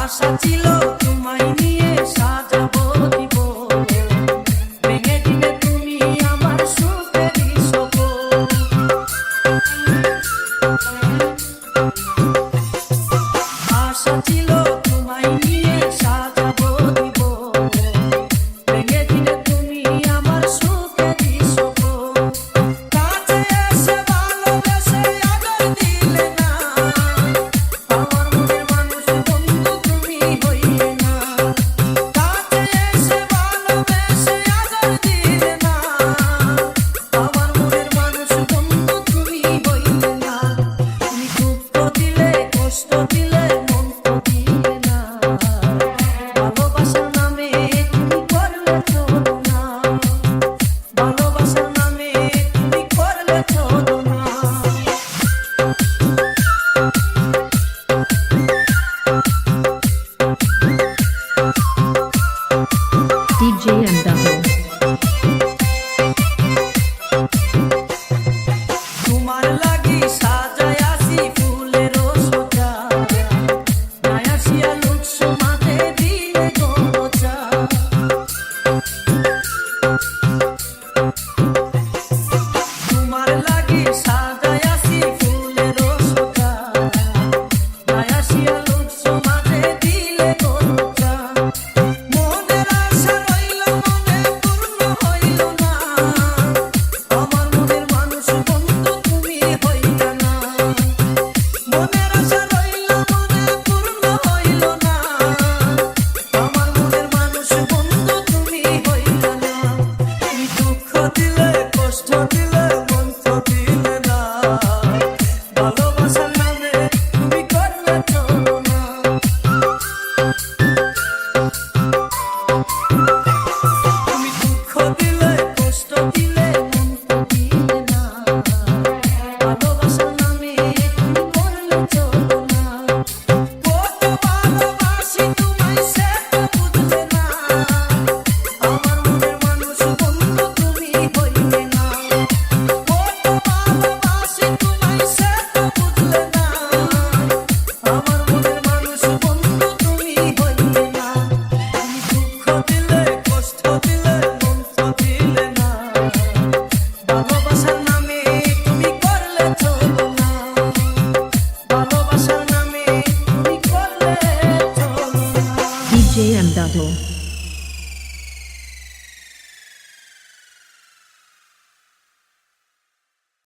আশা ছিল তোমায় নিয়ে সাজাবো জীবন, ভেঙে দিলে তুমি আমার সুখেরই সপন। আশা ছিল তোমায় নিয়ে সাজাবো জীবন, ভেঙে দিলে তুমি আমার সুখেরই সপন। কাছে এসে ভালোবেসে আদর দিলে না, আমার মনের মানুষ বন্ধু তুমি হইলে না। কাছে এসে ভালোবেসে আদর দিলে না, আমার মনের মানুষ বন্ধু তুমি হইলে না। তুমি দুঃখ দিলে কষ্ট দিলে মন তো দিলে না, ভালোবাসার নামে তুমি করলে ছলনা, ভালোবাসার নামে তুমি করলে ছলনা। DJ M Double. তোমার লাগি সাজায়াছি ফুলের সোজা, নায়াসিয়া লুৎস মাঝে দিলে গরচা। তোমার লাগি সাজায়াছি ফুলের সোজা, নায়াসিয়া লুৎস মাঝে দিলে গরচা। মনের আশা রইল মনে পূর্ণ হইল না, আমার মনের মানুষ বন্ধু তুমি হইলা না। মনের আশা রইল মনে পূর্ণ হইল না, আমার মনের মানুষ বন্ধু তুমি হইলা না। তুমি দুঃখ দিলে কষ্ট দিলে মন তো দিলে না, ভালোবাসার নামে তুমি করলে ছলনা। তুমি দুঃখ দিলে কষ্ট দিলে মন তো দিলে না, ভালোবাসার নামে তুমি করলে ছলনা। কত ভালোবাসি তোমায় সে তো বুঝলে না, আমার মনের মানুষ বন্ধু তুমি হইলে না। কত ভালোবাসি তোমায় সে তো বুঝলে না, আমার মনের মানুষ বন্ধু তুমি হইলে না। তুমি দুঃখ দিলে কষ্ট দিলে মন তো দিলে না, ভালোবাসার নামে তুমি করলে ছলনা, ভালোবাসার নামে তুমি করলে ছলনা। DJ M Double.